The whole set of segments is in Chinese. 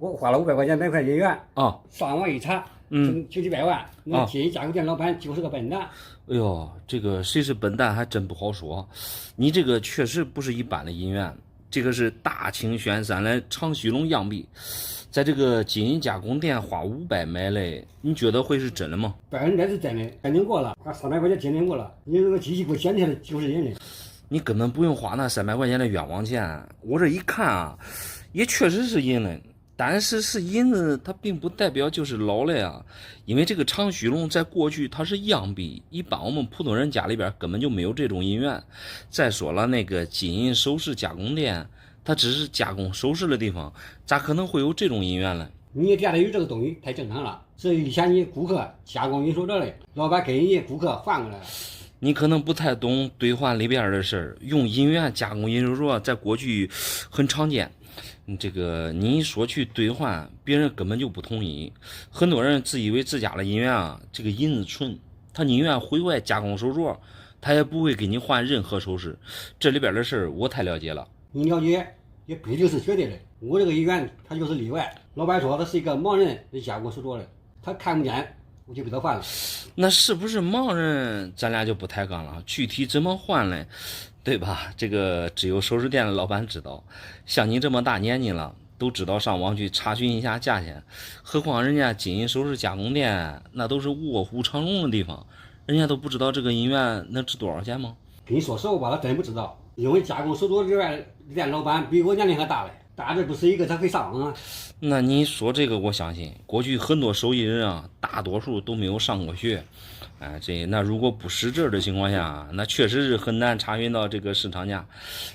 我花了500块钱买块银元啊，上网一查，就几百万。那金银加工店老板就是个笨蛋。哎呦，这个谁是笨蛋还真不好说。你这个确实不是一般的银元，这个是大清宣三的长须龙样币，在这个金银加工店花500买来，你觉得会是真的吗？100%是真的，鉴定过了，花300块钱鉴定过了，你这个机器给我显出来就是银的。你根本不用花那300块钱的冤枉钱，我这一看啊，也确实是银的。但是是银子，它并不代表就是老了呀，因为这个长须龙在过去它是样币，一般我们普通人家里边根本就没有这种银元。再说了，那个金银首饰加工店，它只是加工首饰的地方，咋可能会有这种银元呢？你店里有这个东西太正常了，是以前你顾客加工运输这类，老板给你顾客换过来了。你可能不太懂兑换里边的事儿，用银元加工银手镯在过去很常见。这个你一说去兑换，别人根本就不同意。很多人自以为自家的银元啊，这个银子纯，他宁愿毁坏加工手镯，他也不会给你换任何首饰。这里边的事儿我太了解了。你了解也不一定是绝对的，我这个银元它就是例外。老板说他是一个盲人的加工手镯的，他看不见，我就给他换了。那是不是盲人，咱俩就不抬杠了。具体怎么换嘞？对吧？这个只有首饰店的老板知道。像你这么大年纪了，都知道上网去查询一下价钱，何况人家金银首饰加工店那都是卧虎藏龙的地方，人家都不知道这个银元能值多少钱吗？跟你说实话吧，他真不知道，因为加工手镯店老板比我年龄还大嘞，大这不是一个他会上网啊。那你说这个我相信，过去很多手艺人啊，大多数都没有上过学。那如果不识字的情况下，那确实是很难查询到这个市场价。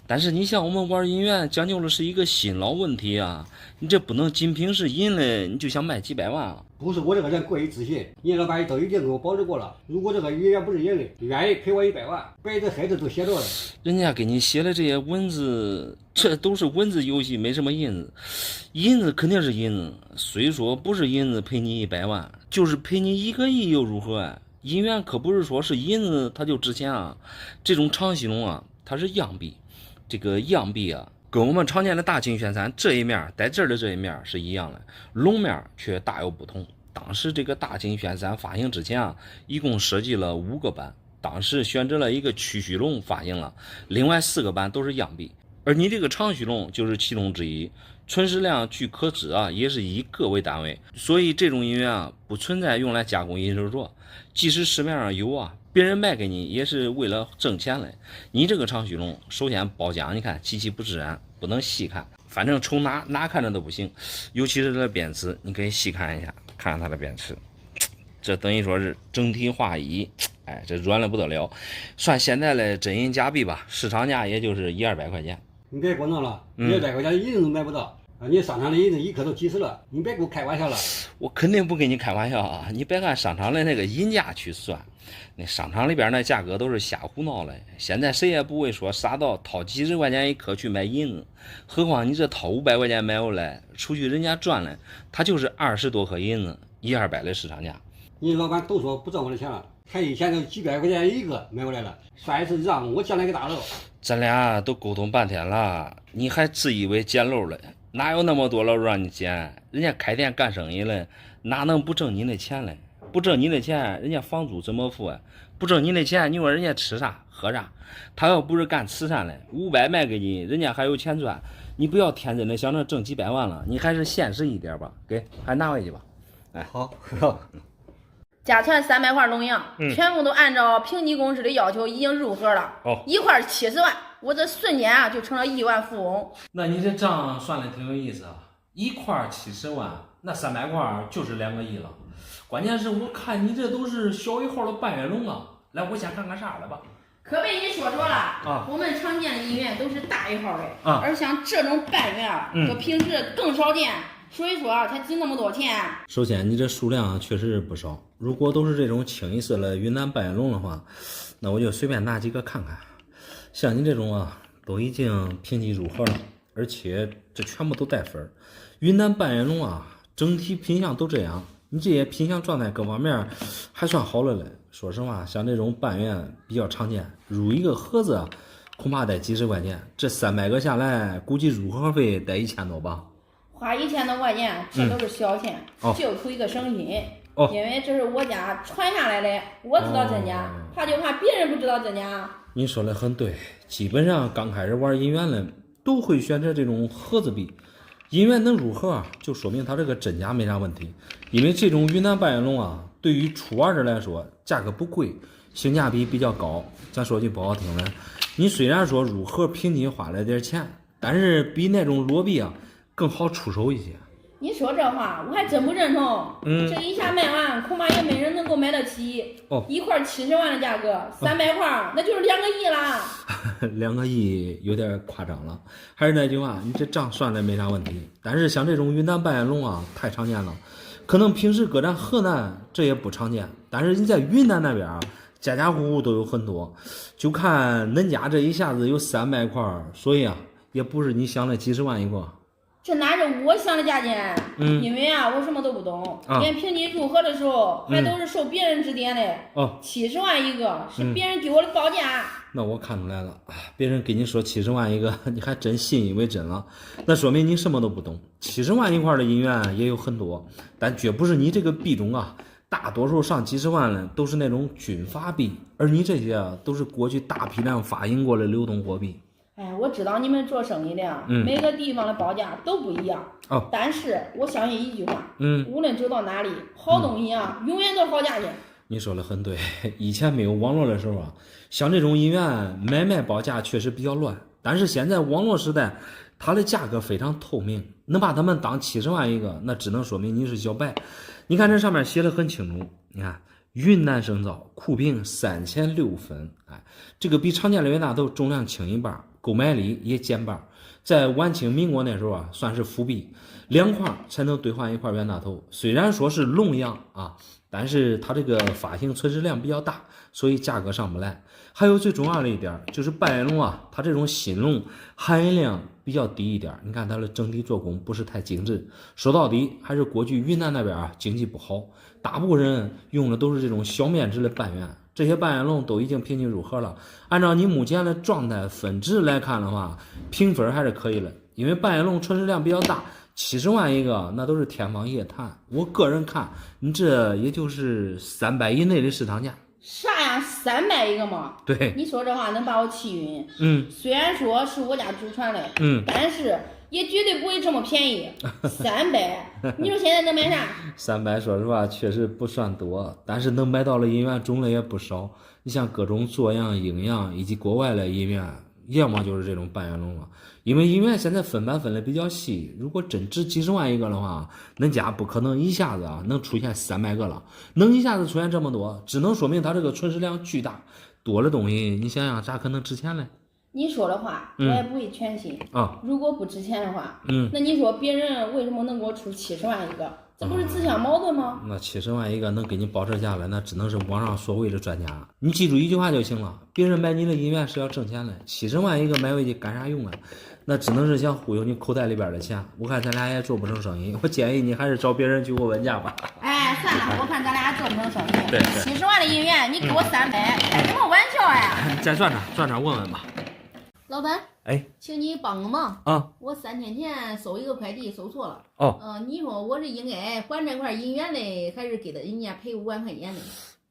但是你像我们玩银元，讲究的是一个新老问题啊，你这不能仅凭是银的，你就想卖几百万啊？不是我这个人过于自信，你老板都已经给我保证过了，如果这个银元不是银的，愿意赔我100万，白纸黑字都写着了。人家给你写的这些文字，这都是文字游戏，没什么银子。银子肯定是银子，虽说不是银子赔你100万，就是赔你1个亿又如何啊？银元可不是说是银子它就值钱啊，这种长须龙啊，它是样币，这个样币啊，跟我们常见的大清宣三这一面带字的这一面是一样的，龙面却大有不同。当时这个大清宣三发行之前啊，一共设计了5个版，当时选择了一个曲须龙发行了，另外4个版都是样币，而你这个长须龙就是其中之一。存世量据可知啊，也是以个为单位，所以这种银元啊不存在用来加工银手镯，即使市面上有啊，别人卖给你也是为了挣钱嘞。你这个长须龙，首先包浆，你看漆不自然，不能细看，反正瞅哪看着都不行，尤其是这个边齿，你可以细看一下，看看它的边齿，这等于说是整体划一，这软了不得了。算现在的真银假币吧，市场价也就是100-200块钱。你别给我弄了，100块钱的银子都买不到啊！你商场的银子1颗都几十了，你别给我开玩笑了。我肯定不跟你开玩笑啊！你别看商场的那个银价去算，那商场里边那价格都是瞎胡闹嘞。现在谁也不会说傻到掏几十块钱1颗去买银子，何况你这掏500块钱买回来，出去人家赚了，他就是20多颗银子，100-200的市场价。你老板都说不挣我的钱了，他以前都几百块钱一个买回来了，算一次让我建了一个大楼。咱俩都沟通半天了，你还自以为捡漏了？哪有那么多楼让你捡？人家开店干生意了，哪能不挣你的钱嘞？不挣你的钱，人家房租怎么付啊？不挣你的钱，你说人家吃啥喝啥？他要不是干慈善嘞，500卖给你，人家还有钱赚。你不要天真的想着挣几百万了，你还是现实一点吧。给，还拿回去吧。好。家传300块龙洋，全部都按照评级公司的要求已经入盒了。一块70万，我这瞬间啊就成了亿万富翁。那你这账算的挺有意思啊，一块70万，那300块就是2个亿了。关键是我看你这都是小1号的半月龙啊。来，我先看看啥来吧。可被你说了啊！我们常见的银元都是大1号的啊，而像这种半元啊，搁平时更少见。所以说啊，才值那么多钱。首先，你这数量确实是不少。如果都是这种清一色的云南半月龙的话，那我就随便拿几个看看。像你这种啊，都已经评级入盒了，而且这全部都带分。云南半月龙啊，整体品相都这样，你这些品相状态各方面还算好了嘞。说实话，像这种半元比较常见，入一个盒子恐怕得几十块钱。这300个下来，估计入盒费得1000多吧。花1000多块钱，这都是小钱，就图一个省心。因为这是我家传下来的，我知道真假，怕就怕别人不知道真假。你说的很对，基本上刚开始玩银元的都会选择这种盒子币，银元能入盒就说明它这个真假没啥问题。因为这种云南半月龙啊，对于初玩者来说价格不贵，性价比比较高。咱说句不好听的，你虽然说入盒平均花了点钱，但是比那种裸币啊更好出手一些。你说这话我还真不认同。这一下卖完，恐怕也没人能够买得起。一块70万的价格，300块，那就是2个亿啦。2个亿有点夸张了。还是那句话，你这账算的没啥问题。但是像这种云南半月龙啊，太常见了。可能平时搁咱河南这也不常见，但是你在云南那边啊，家家户户都有很多。就看恁家这一下子有300块，所以啊，也不是你想的几十万一个。这哪是我想的价钱？因为啊，我什么都不懂，连平均入盒的时候还都是受别人指点的。70万一个是别人给我的报价。那我看出来了，别人给你说70万一个，你还真信以为真了，那说明你什么都不懂。70万一块的银元也有很多，但绝不是你这个币种啊，大多数上几十万的都是那种军阀币，而你这些啊都是过去大批量发行过的流动货币。我知道你们做生意的，每个地方的报价都不一样。但是我相信一句话，无论走到哪里，好东西啊，永远都是好价钱。你说的很对，以前没有网络的时候啊，像这种银元买卖报价确实比较乱。但是现在网络时代，它的价格非常透明，能把它们当70万一个，那只能说明你是小白。你看这上面写的很清楚，你看云南生造，库平3006分，这个比常见的冤大头重量轻一半，购买力也减半。在晚清民国那时候啊，算是伏币，2块才能兑换1块冤大头。虽然说是龙样啊，但是它这个发行存世量比较大，所以价格上不来。还有最重要的一点就是半月龙啊，它这种新龙含银量比较低一点，你看它的整体做工不是太精致。说到底还是过去云南那边啊经济不好，大部分人用的都是这种小面值的半元。这些半月龙都已经平均入盒了，按照你目前的状态分值来看的话，评分还是可以的。因为半月龙存世量比较大，70万一个那都是天方夜谭。我个人看你这也就是300以内的市场价。啥呀，300一个吗？对，你说这话能把我气晕。虽然说是我家祖传的，但是也绝对不会这么便宜。300，你说现在能买啥？300说实话确实不算多，但是能买到的银元种类也不少。你像各种做样、影样以及国外的银元，要么就是这种半月龙了。因为银元现在分版分的比较细，如果真值几十万一个的话，恁家不可能一下子啊能出现300个了，能一下子出现这么多，只能说明它这个存世量巨大，多的东西你想想咋可能值钱嘞？你说的话我也不会全信如果不值钱的话，那你说别人为什么能给我出70万一个？这不是自相矛盾吗？那70万一个能给你保这价了，那只能是网上所谓的专家。你记住一句话就行了，别人买你的银元是要挣钱的，70万一个买回去干啥用啊？那只能是想忽悠你口袋里边的钱。我看咱俩也做不成生意，我建议你还是找别人去问问价吧。算了，我看咱俩做不成生意。对70万的银元你给我300，开什么玩笑呀？再转转问问吧。老板，请你帮个忙啊！我3天前收一个快递收错了。你说我是应该还这块银元嘞，还是给人家赔5万块钱嘞？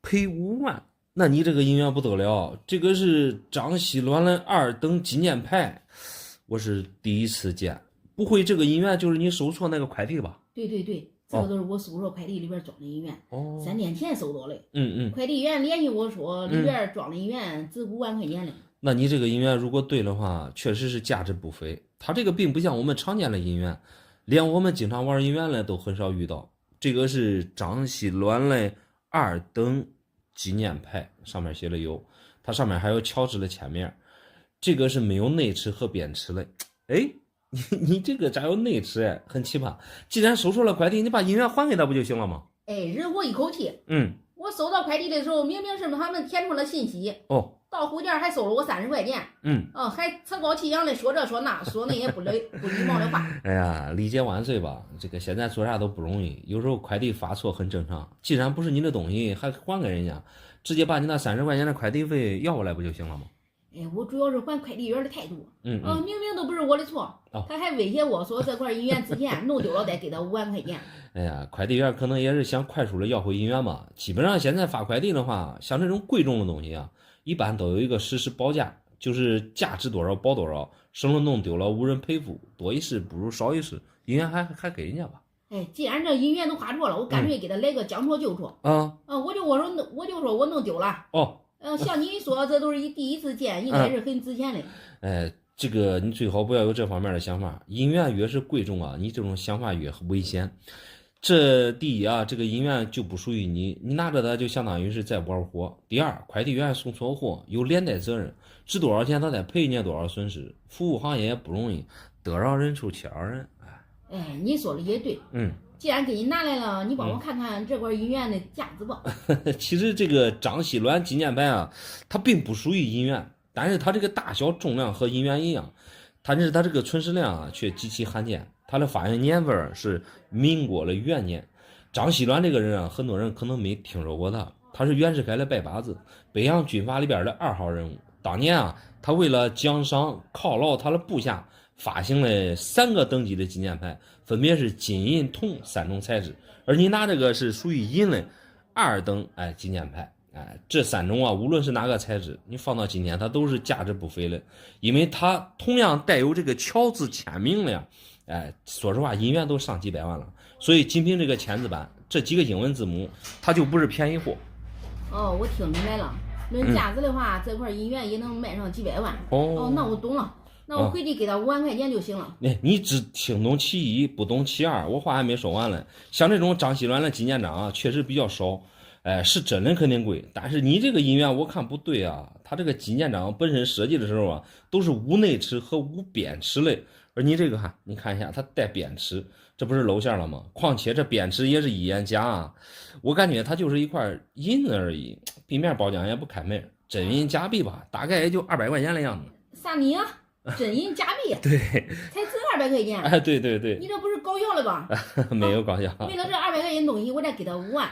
赔5万？那你这个银元不得了，这个是张锡銮的2等纪念牌，我是第一次见。不会这个银元就是你收错那个快递吧？对，这个都是我收错快递里边装的银元。3天前收到的。快递员联系我说里边装的银元值5万块钱嘞。那你这个银元如果对的话，确实是价值不菲。它这个并不像我们常见的银元，连我们经常玩银元的都很少遇到。这个是张锡銮的2等纪念牌，上面写了有，它上面还有乔治的签名。这个是没有内齿和边齿的。你这个咋有内齿？很奇葩。既然收错了快递，你把银元还给他不就行了吗？忍我一口气。我收到快递的时候，明明是他们填充了信息。到户店还收了我30块钱。还趾高气扬的说这说那，说那些不礼貌的话。哎呀，理解万岁吧！这个现在做啥都不容易，有时候快递发错很正常。既然不是你的东西，还还给人家，直接把你那30块钱的快递费要过来不就行了吗？哎，我主要是还快递员的态度。明明都不是我的错，他还威胁我说这块银元值钱，弄丢了再给他5万块钱。哎呀，快递员可能也是想快速的要回银元吧。基本上现在发快递的话，像这种贵重的东西啊，一般都有一个实时报价，就是价值多少保多少，省了弄丢了无人赔付，多一事不如少一事，银元还给人家吧。哎，既然这银元都花错了，我干脆给他来个将错就错。我就说我弄丢了。像你说这都是第一次见，应该是很值钱的。这个你最好不要有这方面的想法，银元越是贵重啊，你这种想法越危险。这第一啊，这个银元就不属于你，你拿着它就相当于是在玩火。第二，快递员送错货有连带责任，值多少钱他得赔人家多少损失。服务行业也不容易，得饶人处且饶人。哎，你说的也对。既然给你拿来了，你帮我看看这块银元的价值吧。其实这个张锡銮纪念牌啊，它并不属于银元，但是它这个大小重量和银元一样，但是它这个存世量啊却极其罕见。它的发行年份是民国的元年。张锡銮这个人啊，很多人可能没听说过他，他是袁世凯的拜把子，北洋军阀里边的2号人物。当年啊，他为了奖赏犒劳他的部下，发行了3个等级的纪念牌，分别是金银铜3种材质，而你拿这个是属于银的2等纪念牌。这3种啊，无论是哪个材质，你放到今天它都是价值不菲的，因为它同样带有这个乔字签名的呀。说实话，银元都上几百万了，所以仅凭这个签字版这几个英文字母，它就不是便宜货。我听明白了，论价值的话，这块银元也能卖上几百万。那我懂了。那我回去给他5万块钱就行了。你只听懂其一，不懂其二，我话还没说完了。像这种张锡銮的纪念章啊，确实比较少。是真人肯定贵，但是你这个银元我看不对啊。它这个纪念章本身设计的时候啊，都是无内齿和无边齿类，而你这个你看一下，它带边齿，这不是露馅了吗？况且这边齿也是一眼假啊，我感觉它就是一块银子而已，壁面包浆也不开门，真银假币吧，大概也就200块钱的样子。啥你啊？真银假币？对，才值200块钱。对，你这不是搞笑了吧？没有搞笑。为了这200块钱东西，我再给他5万。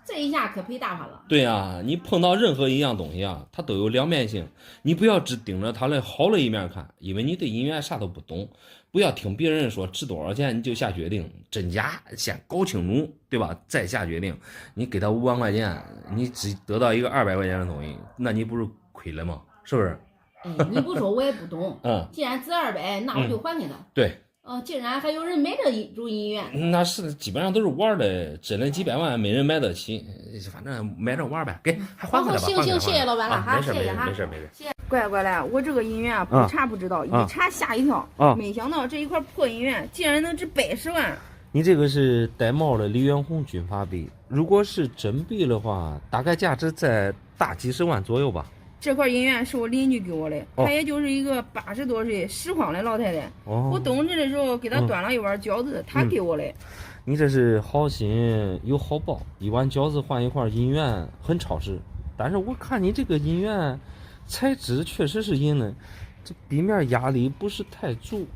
这一下可赔大发了。对啊，你碰到任何一样东西啊，它都有两面性，你不要只盯着它的好的一面看，因为你对银元啥都不懂。不要听别人说值多少钱你就下决定，真假先搞清楚，对吧？再下决定。你给他5万块钱，你只得到一个200块钱的东西，那你不是亏了吗？是不是？你不说我也不懂。既然值200，那我就还给他。对。竟然还有人买这一株银元，那是基本上都是玩的，真的几百万没人买得起，反正买着玩呗，给还还给他吧。行，谢谢老板了哈，谢谢哈，没事。谢谢。乖乖的，我这个银元不查不知道，一查吓一跳，没想到这一块破银元竟然能值110万。你这个是带帽的李元洪军阀币，如果是真币的话，大概价值在大几十万左右吧。这块银元是我邻居给我的，她也就是一个80多岁拾荒的老太太。我冬至的时候给她端了一碗饺子，她给我的。你这是好心有好报，一碗饺子换一块银元很超值。但是我看你这个银元材质确实是银的，这壁面压力不是太足，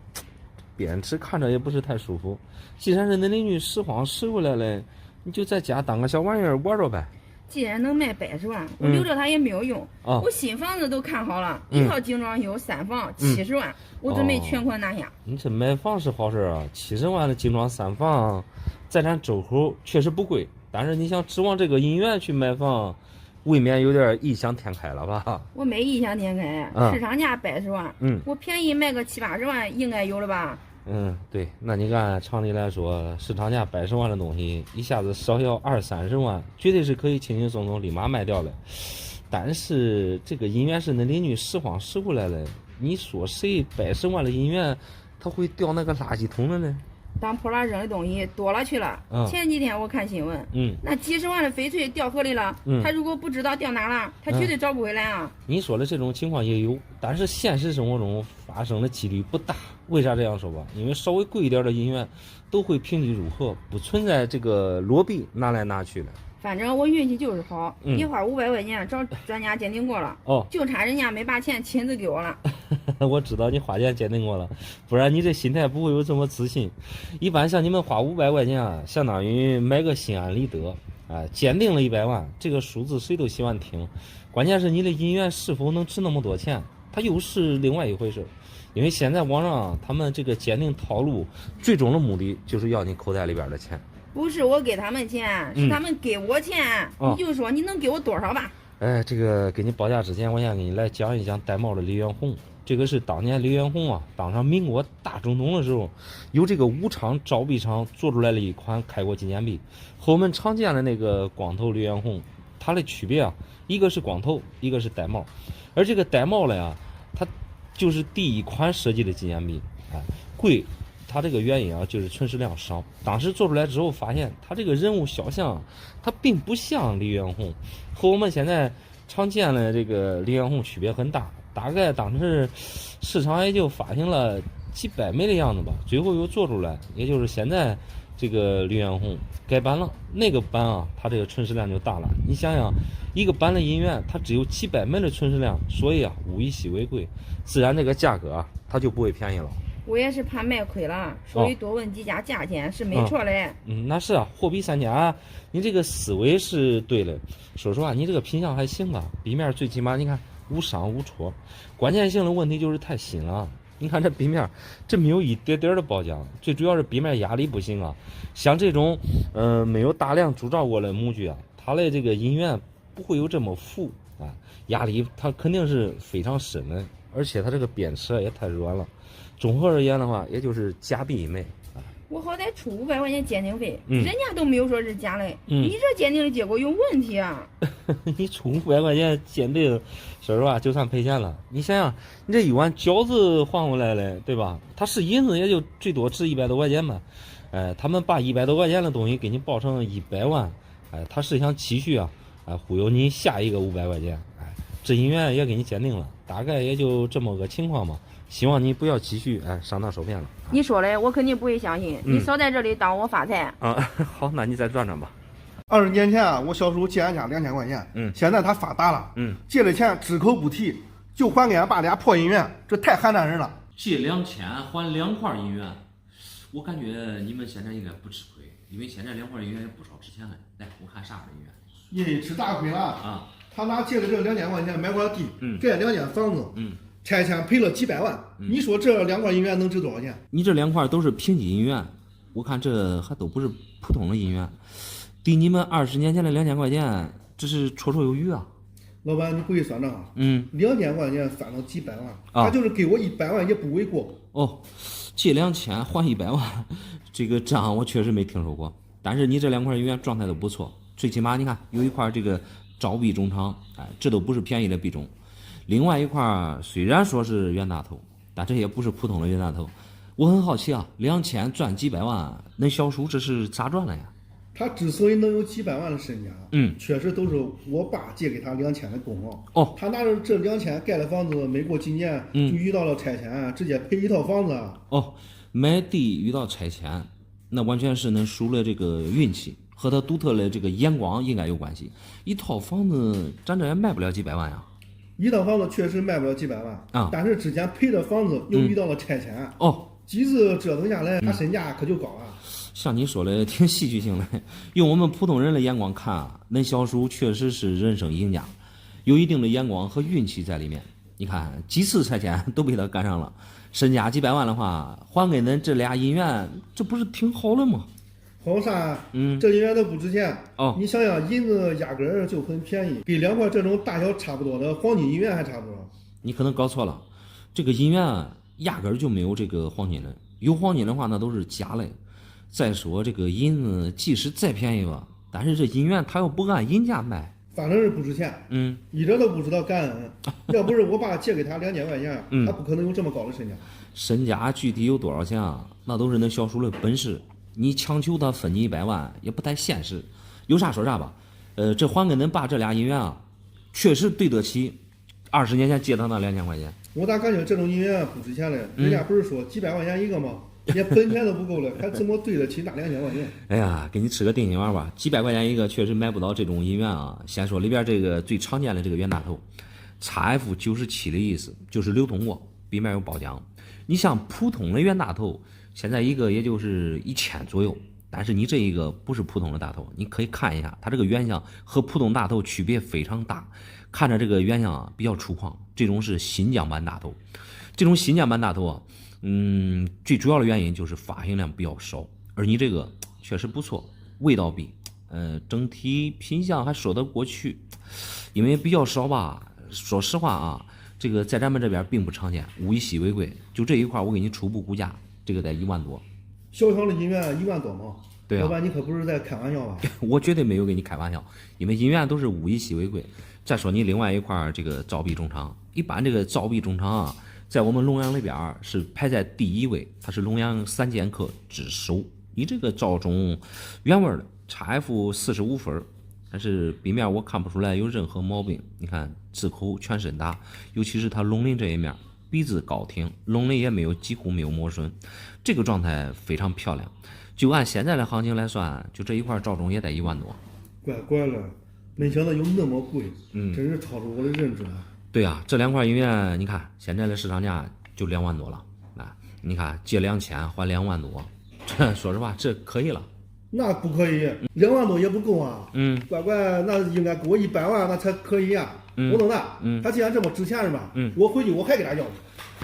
边齿看着也不是太舒服。既然是恁邻居拾荒拾回来了，你就在家当个小玩意儿玩着呗。既然能卖110万，我留着它也没有用。我新房子都看好了，一套精装修3房70万，我准备全款拿下。你这买房是好事啊，70万的精装3房，在咱周口确实不贵，但是你想指望这个银元去买房，未免有点异想天开了吧？我没异想天开，市场价110万，我便宜卖个70、80万应该有了吧？对，那你按常理来说，市场价110万的东西，一下子少要20、30万，绝对是可以轻轻松松立马卖掉了。但是这个银元是那邻居拾荒拾回来了，你说谁110万的银元，他会掉那个垃圾桶的呢？当破烂扔的东西多了去了。前几天我看新闻，那几十万的翡翠掉河里了，他如果不知道掉哪了，他绝对找不回来啊。你说的这种情况也有，但是现实生活中发生的几率不大。为啥这样说吧？因为稍微贵一点的银元都会平地如河，不存在这个裸币拿来拿去的。反正我运气就是好，一花500块钱找专家鉴定过了，就差人家没把钱亲自给我了。我知道你花钱鉴定过了，不然你这心态不会有这么自信。一般像你们花500块钱啊，相当于买个心安理得啊。鉴定了100万，这个数字谁都喜欢听，关键是你的银元是否能值那么多钱。它又是另外一回事。因为现在网上他们这个鉴定套路，最终的目的就是要你口袋里边的钱。不是我给他们钱，是他们给我钱。你就说你能给我多少吧？这个给你报价之前，我先给你来讲一讲戴帽的李元洪。这个是当年李元洪啊当上民国大总统的时候，由这个武昌造币厂做出来了一款开国纪念币，和我们常见的那个光头李元洪它的区别啊，一个是光头，一个是戴帽。而这个戴帽了呀，它就是第一款设计的纪念币，贵。它这个原因啊，就是存世量少。当时做出来之后，发现它这个人物肖像，它并不像李元洪，和我们现在常见的这个李元洪区别很大。大概当时市场也就发行了几百枚的样子吧，最后又做出来，也就是现在这个李元洪改版了。那个版啊，它这个存世量就大了。你想想，一个版的银元，它只有几百枚的存世量，所以啊，物以稀为贵，自然这个价格啊，它就不会便宜了。我也是怕卖亏了，所以多问几家价钱是没错嘞。那是啊，货比三家，你这个思维是对的。说实话，你这个品相还行吧，笔面最起码你看无伤无戳。关键性的问题就是太新了。你看这笔面，这没有一点点的包浆，最主要是笔面压力不行啊。像这种没有大量铸造过的模具啊，它的这个银元不会有这么浮啊，压力它肯定是非常深的，而且它这个边齿也太软了。综合而言的话，也就是假币一枚。我好歹出500块钱鉴定费，人家都没有说是假的。你这鉴定的结果有问题啊！你出500块钱鉴定，说实话就算赔钱了。你想想，你这一碗饺子还回来了，对吧？它是银子，也就最多值100多块钱嘛。他们把100多块钱的东西给你报成100万，他是想继续啊，忽悠你下一个500块钱。这银元也给你鉴定了，大概也就这么个情况嘛。希望你不要继续上当受骗了。你说嘞，我肯定不会相信。你少在这里当我发财啊！好，那你再转转吧。 20年前啊，我小时候借俺家2000块钱，现在他发达了，借了钱只口不提，就还给俺爸俩破银元，这太寒碜人了。借2000还2块银元，我感觉你们现在应该不吃亏，因为现在2块银元也不少值钱了。来，我看啥银元？你吃大亏了啊！他拿借的这2000块钱买块地，盖2间房子，拆迁赔了几百万。你说这2块银元能值多少钱？你这2块都是平级银元，我看这还都不是普通的银元。 比你们20年前的2000块钱，这是绰绰有余啊！老板，你回去算账啊！2000块钱翻了几百万，他就是给我100万也不为过。哦，借2000还100万，这个账我确实没听说过。但是你这2块银元状态都不错，最起码你看有一块这个招币中长，这都不是便宜的币种。另外一块虽然说是冤大头，但这也不是普通的冤大头。我很好奇啊，2000赚几百万，恁小叔这是咋赚的呀？ 他之所以能有几百万的身家，确实都是我爸借给他2000的功劳。哦，他拿着这2000盖了房子，没过几年就遇到了拆迁，直接赔一套房子。哦，买地遇到拆迁，那完全是恁叔的这个运气和他独特的这个眼光应该有关系。一套房子咱这也卖不了几百万呀。一套房子确实卖不了几百万啊，但是之前赔的房子又遇到了拆迁。哦，几次折腾下来，他身价可就高了。 像你说的挺戏剧性的，用我们普通人的眼光看啊，恁小叔确实是人生赢家，有一定的眼光和运气在里面。你看几次拆迁都被他赶上了，身价几百万的话，还给恁这俩银元，这不是挺好的吗？好啥？这银元都不值钱。哦，你想想，银子压根儿就很便宜，比2块这种大小差不多的黄金银元还差不多。你可能搞错了，这个银元压根儿就没有这个黄金的，有黄金的话那都是假的。 再说这个银子，即使再便宜吧，但是这银元它又不按银价卖，反正是不值钱。一点都不知道感恩。要不是我爸借给他2000块钱，他不可能有这么高的身价。身价具体有多少钱啊？那都是恁小叔的本事。你强求他分你100万也不太现实。有啥说啥吧。这还给恁爸这俩银元啊，确实对得起20年前借他那2000块钱。我咋感觉这种银元不值钱嘞？人家不是说几百块钱一个吗？ 连本钱都不够了，还怎么对得起那2000块钱？哎呀，给你吃个定心丸吧，几百块钱一个，确实买不到这种银元啊。先说里边这个最常见的这个冤大头，XF97的意思就是流通过，笔面有包浆。你像普通的冤大头，现在一个也就是1000左右，但是你这一个不是普通的大头，你可以看一下，它这个原相和普通大头区别非常大，看着这个原相啊比较粗犷，这种是新疆版大头。这种新疆版大头啊，最主要的原因就是发行量比较少，而你这个确实不错，味道比，整体品相还说得过去，因为比较少吧。说实话啊，这个在咱们这边并不常见，物以稀为贵，就这一块我给你初步估价，这个得1万多。小小的银元1万多吗？对啊，老板你可不是在开玩笑吧？我绝对没有给你开玩笑，因为银元都是物以稀为贵。再说你另外一块这个造币中长，一般这个造币中长啊，在我们龙阳里边是排在第1位，它是龙阳3剑客之首。你这个造中原味的 XF45分，但是笔面我看不出来有任何毛病。你看字口全身大，尤其是它龙鳞这一面，鼻子高挺，龙鳞也几乎没有磨损，这个状态非常漂亮。就按现在的行情来算，就这一块造中也得1万多。乖了，没想到有那么贵，真是超出我的认知了。对啊，这2块银元，你看现在的市场价就2万多了，你看借2000还2万多，这说实话这可以了。那不可以，2万多也不够啊。乖，那应该给我100万，那才可以呀。我懂的。他既然这么值钱是吧？我回去我还给他要。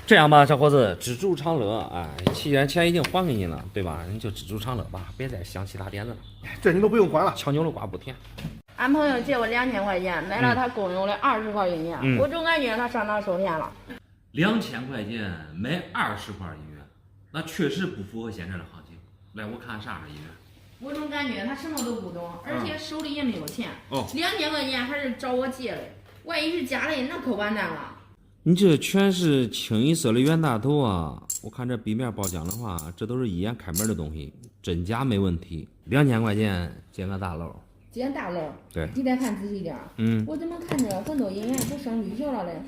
这样吧，小伙子，知足常乐，既然钱已经还给你了，对吧？你就知足常乐吧，别再想其他点子了。这你都不用管了，强扭的瓜不甜。俺朋友借我2000块钱，买了他共有的20块银元，我总感觉他上当受骗了。2000块钱买20块银元，那确实不符合现在的行情。来，我看啥是银元。我总感觉他什么都不懂，而且手里也没有钱。2000块钱还是找我借的，万一是假的，那可完蛋了。你这全是清一色的袁大头啊！我看这笔面包浆的话，这都是一眼开门的东西，真假没问题。2000块钱捡个大漏。捡大漏？对，你得看仔细点。我怎么看着很多银元都生绿锈了嘞？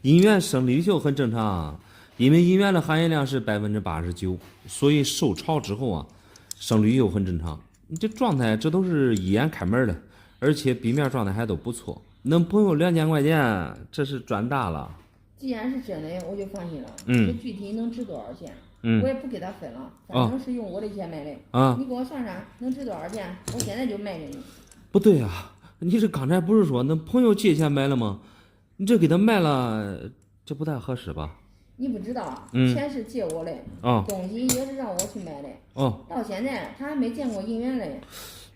银元生绿锈很正常，因为银元的含银量是89%，所以受潮之后啊，生绿釉很正常。你这状态，这都是一眼开门的，而且笔面状态还都不错。能朋友2000块钱，这是赚大了。既然是真的，我就放心了。这具体能值多少钱？我也不给他分了，反正是用我的钱买的。你给我算算能值多少钱？我现在就卖给你。不对啊，你这刚才不是说那朋友借钱买了吗？你这给他卖了，这不太合适吧？你不知道，钱是借我的，东西也是让我去买的。到现在他还没见过银元嘞。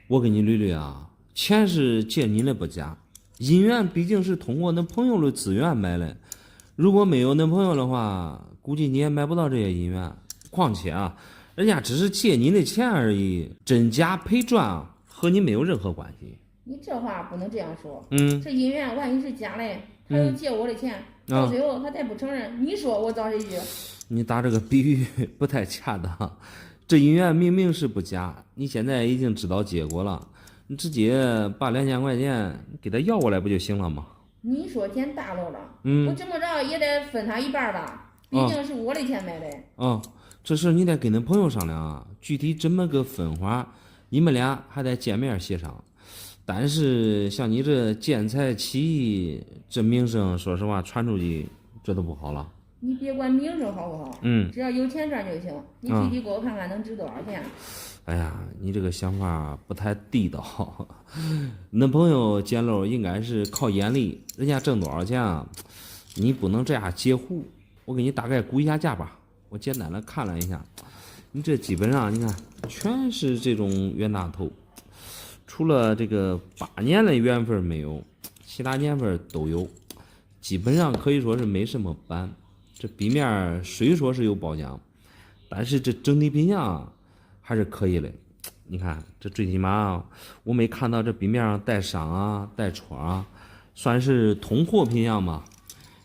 我给你捋捋啊，钱是借你的不假。银元毕竟是通过恁朋友的资源买的，如果没有恁朋友的话，估计你也买不到这些银元。况且啊，人家只是借你的钱而已，真假赔赚和你没有任何关系。你这话不能这样说。这银元万一是假的，他又借我的钱，到最后他再不承认，你说我遭谁去？你打这个比喻不太恰当。这银元明明是不假，你现在已经知道结果了。你直接把2000块钱给他要过来不就行了吗？你说捡大漏了，我这么着也得分他一半吧，毕竟是我的钱买的。这事你得跟恁朋友商量啊，具体怎么个分法，你们俩还得见面协商。但是像你这见财起意，这名声说实话传出去，这都不好了。你别管名声好不好，只要有钱赚就行。你具体给我看看能值多少钱？哎呀，你这个想法不太地道。恁朋友捡漏应该是靠眼力，人家挣多少钱啊？你不能这样截胡。我给你大概估一下价吧。我简单的看了一下，你这基本上你看全是这种袁大头，除了这个8年的缘分没有，其他年份都有，基本上可以说是没什么斑。这笔面虽说是有包浆，但是这整体品相还是可以的。你看这最起码我没看到这笔面上带伤啊带戳啊，算是通货品相吧。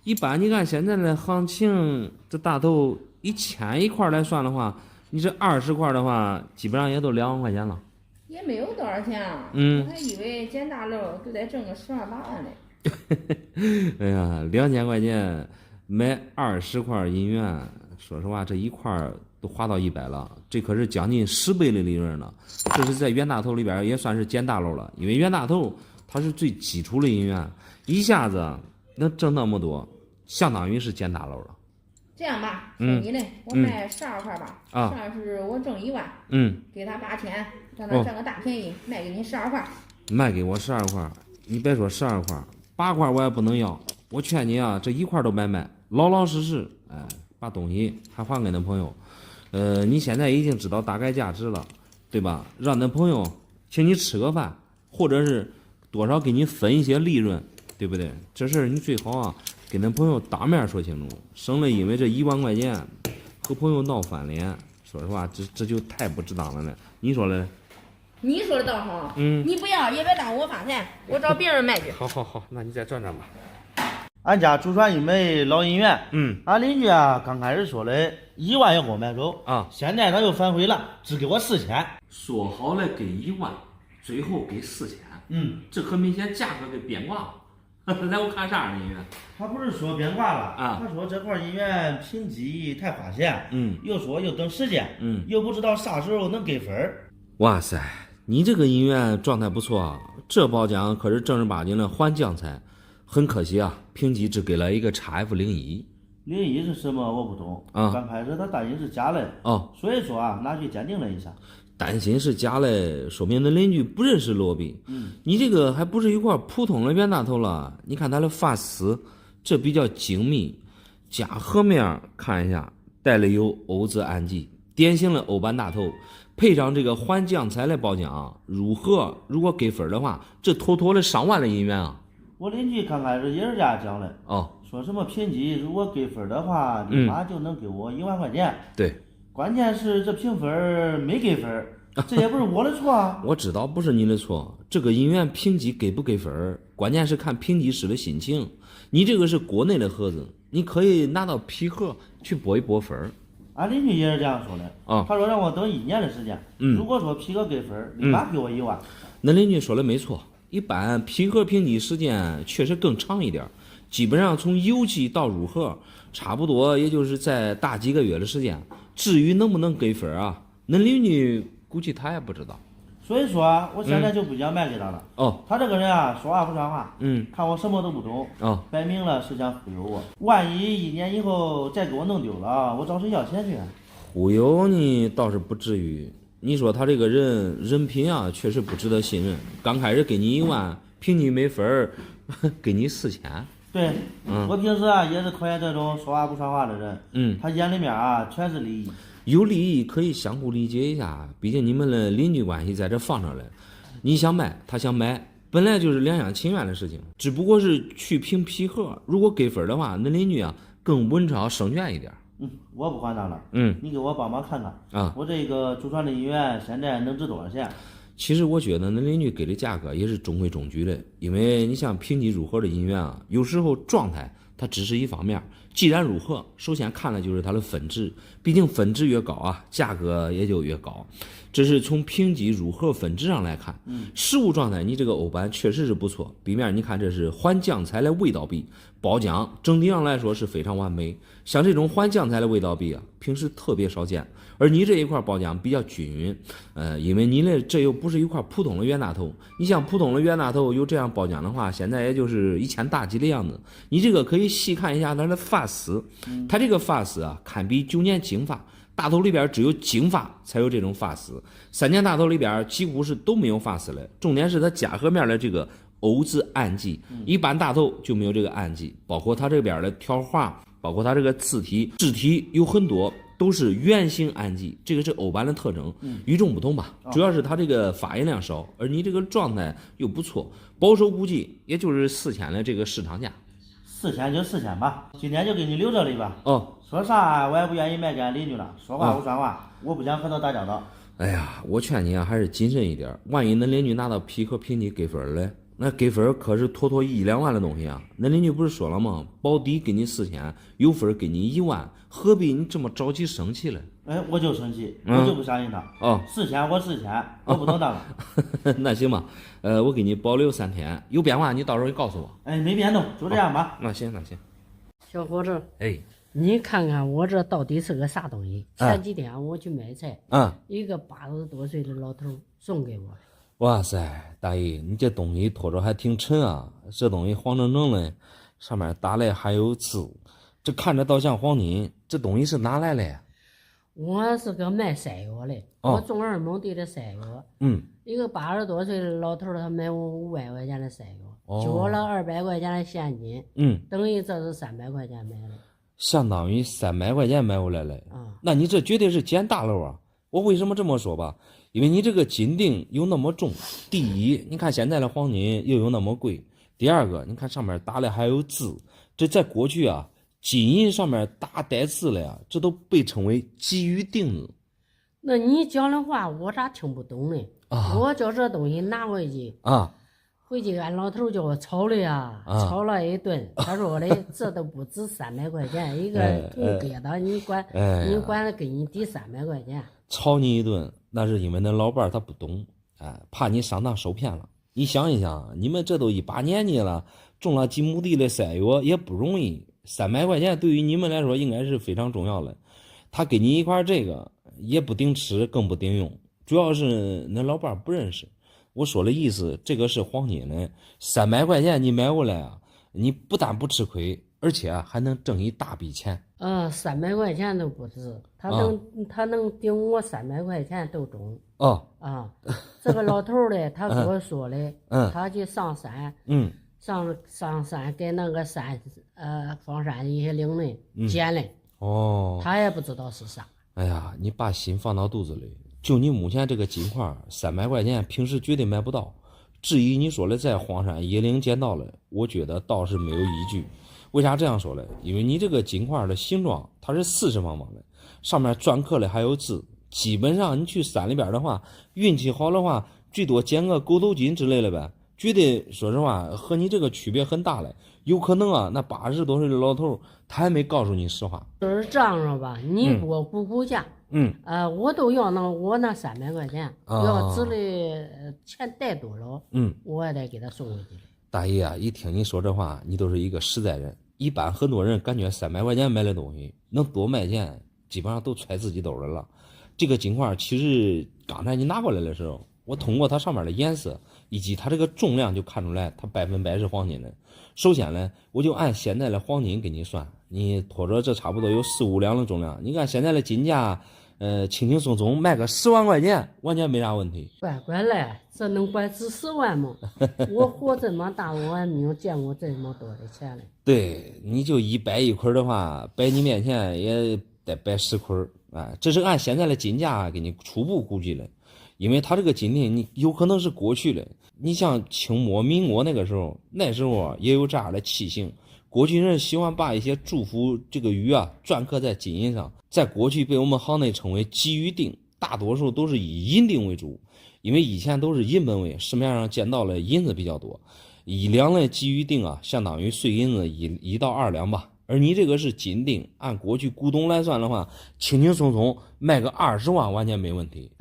一般你看现在的行情，这大头1000一块来算的话，你这20块的话基本上也都2万块钱了，也没有多少钱啊。我还以为捡大漏都得挣个10万8万嘞。哎呀，2000块钱买20块银元，说实话这一块都花到100了，这可是将近10倍的利润了。这是在袁大头里边也算是捡大漏了，因为袁大头它是最基础的银元，一下子能挣那么多，相当于是捡大漏了。这样吧，说你呢，我卖12块吧，上是我挣1万，给他8000，让他占个大便宜，卖给你12块。卖给我12块，你别说12块，8块我也不能要。我劝你啊，这1块都别卖，老老实实，把东西还还给那朋友。你现在已经知道大概价值了，对吧？让那朋友请你吃个饭，或者是多少给你分一些利润，对不对？这事儿你最好啊，跟那朋友当面说清楚，省了因为这1万块钱和朋友闹翻脸。说实话，这就太不值当了呢。你说嘞？你说的倒好，你不要也别耽误我发财，我找别人卖去。好，那你再转转吧。俺家祖传一枚老银元，俺邻居啊刚开始说的1万要给我买走啊，现在他又反悔了，只给我4000。说好了给1万，最后给4000，这可明显价格给变卦了。来，我看啥银元？他不是说变卦了啊？他说这块银元品级太花钱，又说又等时间，又不知道啥时候能给分儿。哇塞，你这个银元状态不错啊，这包浆可是正儿八经的还将才。很可惜啊，评级只给了一个 XF01。01是什么？我不懂啊。刚开始他担心是假的所以说啊，拿去鉴定了一下。担心是假的，说明那邻居不认识罗比。你这个还不是一块普通的冤大头了。你看他的发丝，这比较精密，甲壳面看一下，带了有欧字暗记，典型的欧版大头。配上这个还将才的包浆，如何？如果给分的话，这妥妥的上万的银元啊！我邻居刚开始也是这样讲的说什么评级如果给分的话，立马就能给我1万块钱。对，关键是这评分没给分，这也不是我的错啊。我知道不是你的错，这个银元评级给不给分，关键是看评级师的心情。你这个是国内的盒子，你可以拿到皮盒去拨一拨分。俺邻居也是这样说的他说让我等1年的时间，如果说皮盒给分，立马给我1万。那邻居说的没错，一般皮盒评级时间确实更长一点，基本上从邮寄到入盒，差不多也就是在大几个月的时间。至于能不能给分啊，那邻居估计他也不知道。所以说啊，我现在就不想卖给他了。他这个人啊，说话不算话，看我什么都不懂，摆明了是想忽悠我。万一1年以后再给我弄丢了，我找谁要钱去？忽悠你倒是不至于。你说他这个人品啊，确实不值得信任。刚开始给你1万，评级没分给你4000。对，我平时啊也是讨厌这种说话不算话的人。他眼里面啊全是利益。有利益可以相互理解一下，毕竟你们的邻居关系在这放着嘞。你想卖，他想买，本来就是两厢情愿的事情，只不过是去评皮盒。如果给分的话，那邻居啊更稳操胜券一点。我不管他了。你给我帮忙看看啊，我这个祖传的银元现在能值多少钱？其实我觉得那邻居给的价格也是中规中矩的，因为你像评级入盒的银元啊，有时候状态它只是一方面。既然入盒，首先看的就是它的分值，毕竟分值越高啊，价格也就越高。这是从评级入盒分值上来看。实物状态你这个欧版确实是不错，笔面你看这是还将才的味道笔，包浆整体上来说是非常完美。像这种还将才的味道笔啊，平时特别少见，而你这一块包浆比较均匀。因为你的这又不是一块普通的冤大头，你像普通的冤大头有这样包浆的话，现在也就是1000大几的样子。你这个可以细看一下它的发丝，它这个发丝啊，堪比9年精发。大头里边只有精发才有这种发丝，3年大头里边几乎是都没有发丝了。重点是它甲壳面的这个欧字暗记，一般大头就没有这个暗记，包括它这边的条画，包括它这个字体、字体有很多都是圆形暗记，这个是欧版的特征，与众不同吧。主要是它这个发音量少，而你这个状态又不错，保守估计也就是4000的这个市场价。4000就4000吧，今天就给你留这里吧。说啥我也不愿意卖给俺邻居了，说话不算话，我不想和他打交道。哎呀，我劝你啊，还是谨慎一点，万一那邻居拿到皮和评级给分了，那给分可是妥妥1-2万的东西啊。那邻居不是说了吗？保底给你4000，有分给你1万，何必你这么着急生气了？我就生气，我就不相信他。4000我4000，我不能当了。那行吧，我给你保留3天，有变化你到时候你告诉我。没变动，就这样吧。那行。小伙子，你看看我这到底是个啥东西？前几天我去买菜，一个80多岁的老头送给我的。哇塞，大爷，你这东西拖着还挺沉啊，这东西黄澄澄的，上面打来还有字，这看着倒像黄金，这东西是哪来的呀？我是个卖山药的，我种2亩地的山药。一个80多岁的老头他买我500块钱的山药，交了200块钱的现金。等于这是300块钱买的。相当于300块钱买回来了。那你这绝对是捡大漏啊！我为什么这么说吧？因为你这个金锭有那么重。第一，你看现在的黄金又有那么贵。第二个，你看上面打的还有字，这在过去啊，金银上面打带字了呀，这都被称为基于锭子。那你讲的话我咋听不懂呢？我叫这东西拿回去回去俺老头叫我炒的呀，炒了一顿。他说的这都不止300块钱一个土疙瘩，你管给你抵300块钱。炒你一顿，那是因为那老伴他不懂，怕你上当受骗了。你想一想，你们这都18年纪了，种了几亩地的山药也不容易，300块钱对于你们来说应该是非常重要的。他给你一块这个也不顶吃，更不顶用，主要是那老伴不认识。我说的意思，这个是黄金的，300块钱你买回来啊，你不但不吃亏，而且还能挣一大笔钱。300块钱都不止，他能顶我300块钱都中。这个老头的他跟我说的，他去上山，上山给那个房山一些岭内捡的。他也不知道是啥。哎呀，你把心放到肚子里。就你目前这个金块，300块钱平时绝对买不到。至于你说的在荒山野岭捡到了，我觉得倒是没有依据。为啥这样说呢？因为你这个金块的形状它是40方方的，上面篆刻的还有字。基本上你去山里边的话，运气好的话，最多捡个狗头金之类的呗。绝对说实话，和你这个区别很大了。有可能啊，那80多岁的老头他还没告诉你实话。就是这样说吧，你给我估价。我都要我那300块钱，要值的钱带多少，我也得给他送回去。大爷啊，一听你说这话，你都是一个实在人。一般很多人感觉300块钱买的东西能多卖钱，基本上都揣自己兜里了。这个金块其实刚才你拿过来的时候，我通过它上面的颜色以及它这个重量就看出来它100%是黄金的。首先呢，我就按现在的黄金给你算，你拖着这差不多有4、5两的重量，你看现在的金价轻轻松松卖个10万块钱，完全没啥问题。乖嘞，这能怪值10万吗？我活这么大，我还没有见过这么多的钱嘞。对，你就100一捆的话，摆你面前也得摆10捆。这是按现在的金价给你初步估计的，因为它这个金锭你有可能是过去的。你像清末民国那时候也有这样的器型。过去人喜欢把一些祝福这个语篆刻在金银上，在过去被我们行内称为基于锭，大多数都是以银锭为主，因为以前都是银本位，市面上见到了银子比较多。1两的基于锭相当于碎银子1到2两吧。而你这个是金锭，按过去古董来算的话，轻轻松松卖个20万完全没问题。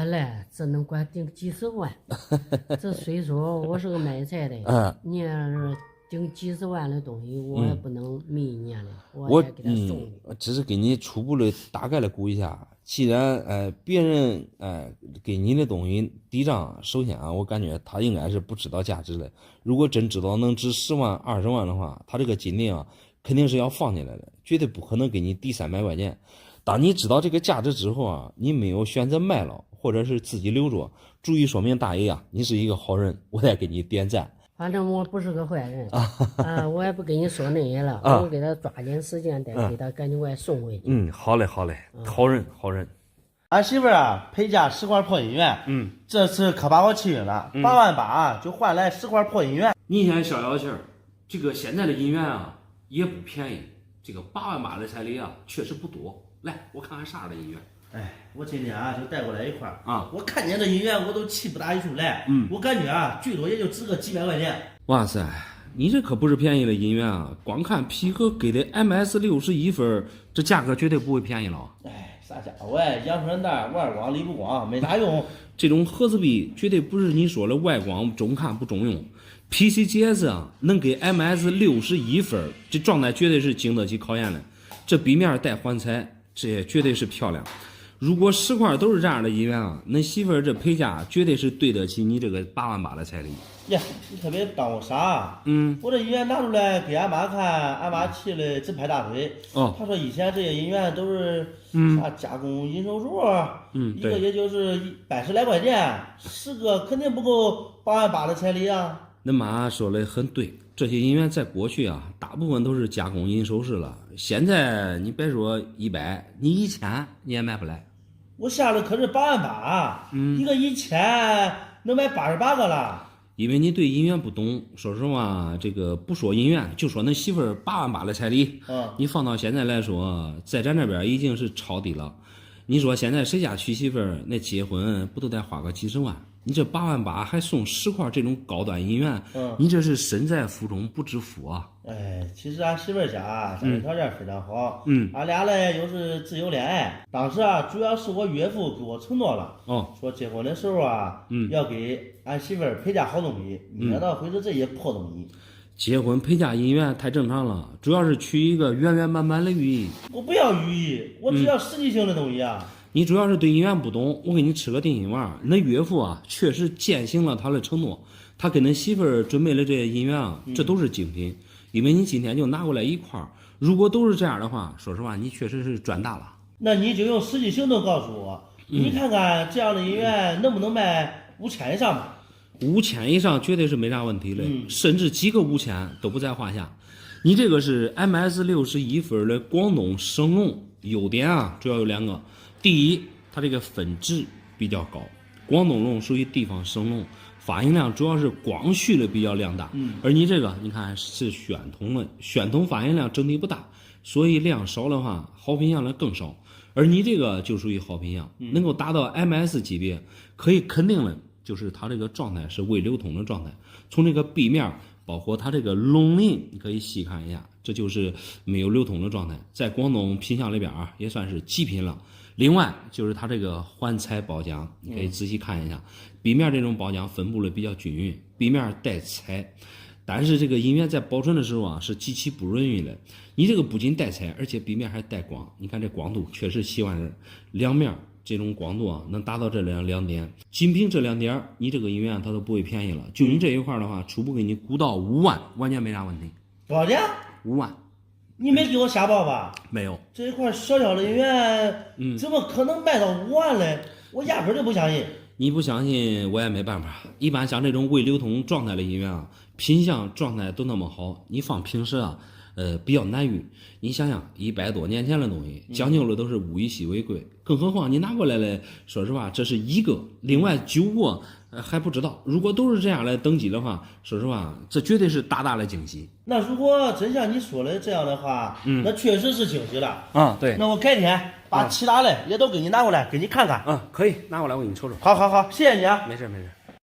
这能管顶几十万？这虽说我是个卖菜的，你要是顶几十万的东西，我也不能迷你了，我也给他送。只是给你初步的大概的估一下。既然别人给你的东西抵账，首先我感觉他应该是不知道价值的。如果真知道能值10万、20万的话，他这个金锭肯定是要放进来的，绝对不可能给你抵300块钱。当你知道这个价值之后你没有选择卖了，或者是自己留着，足以说明大爷你是一个好人，我再给你点赞。反正我不是个坏人我也不跟你说那些了我给他抓紧时间得给他赶紧快送回去。好嘞，好人。俺媳妇陪嫁10块破银元，这次可把我气晕了，8万8就换来10块破银元。你先消消气儿，这个现在的银元也不便宜，这个8万8的彩礼确实不多。来，我看看啥样的银元。我今天就带过来一块我看见这银元我都气不打一处来。我感觉最多也就值个几百块钱。哇塞，你这可不是便宜的银元光看皮盒给的 MS61分，这价格绝对不会便宜了。啥家伙阳春蛋外光里不光没啥用。这种盒子币绝对不是你说的外光中看不中用。PCGS 能给 MS61分，这状态绝对是经得起考验的。这笔面带环彩，这也绝对是漂亮。如果10块都是这样的医院啊，恁媳妇儿这陪嫁绝对是对得起你这个8万8的彩礼。呀，你特别当我傻。我这医院拿出来给俺妈看，俺妈气的直拍大腿。她说以前这些医院都是啥加工银手镯，一个也就是180来块钱，10个肯定不够8万8的彩礼啊。恁妈说的很对，这些医院在过去啊，大部分都是加工银首饰了。现在你别说100，你1000你也买不来。我下的可是8万8，一个1000能买88个了。因为你对银元不懂，说实话，这个不说银元，就说恁媳妇儿8万8的彩礼，你放到现在来说，在咱这边已经是超低了。你说现在谁家娶媳妇儿，那结婚不都得花个几十万？你这8万8还送10块这种高端银元，你这是身在福中不知福啊！哎，其实俺媳妇儿家庭条件非常好，俺俩嘞又是自由恋爱。当时啊，主要是我岳父给我承诺了，说结婚的时候啊，要给俺媳妇儿陪嫁好东西，免得会是这些破东西。结婚陪嫁银元太正常了，主要是娶一个圆圆满满的寓意。我不要寓意，我只要实际性的东西啊。你主要是对银元不懂，我给你吃个定心丸。恁岳父啊，确实践行了他的承诺，他给恁媳妇儿准备的这些银元啊，这都是精品。因为你今天就拿过来1块，如果都是这样的话，说实话，你确实是赚大了。那你就用实际行动告诉我，你看看这样的银元能不能卖5000以上吧？5000以上绝对是没啥问题的，甚至几个5000都不在话下。你这个是 MS61分的广东生龙，优点啊主要有2个。第一，它这个分值比较高，广东龙属于地方生龙，发音量主要是光绪的比较量大，而你这个你看是宣统的，宣统发音量整体不大，所以量少的话，好品相的更少，而你这个就属于好品相，能够达到 MS 级别，可以肯定的就是它这个状态是未流通的状态，从这个壁面包括它这个龙鳞，你可以细看一下，这就是没有流通的状态，在广东品相里边啊，也算是极品了。另外就是它这个环彩包浆，你可以仔细看一下，壁面这种包浆分布的比较均匀，壁面带彩，但是这个银元在保存的时候啊是极其不容易的。你这个不仅带彩，而且壁面还带光，你看这光度确实喜欢人，两面这种光度啊能达到这两点，仅凭这2点，你这个银元它都不会便宜了。就你这一块的话，初步给你估到5万，完全没啥问题。多少钱？5万。你没给我瞎报吧？没有，这一块小小的银元，怎么可能卖到5万嘞？我压根就不相信。你不相信我也没办法。一般像这种未流通状态的银元啊，品相状态都那么好，你放平时啊，比较难遇。你想想，100多年前的东西，讲究的都是物以稀为贵，更何况你拿过来了，说实话，这是1个，另外9个。还不知道，如果都是这样来登记的话，说实话，这绝对是大大的惊喜。那如果真像你说的这样的话，那确实是惊喜了。对。那我改天把其他的也都给你拿过来，给你看看。可以拿过来，我给你瞅瞅。好，谢谢你啊。没事。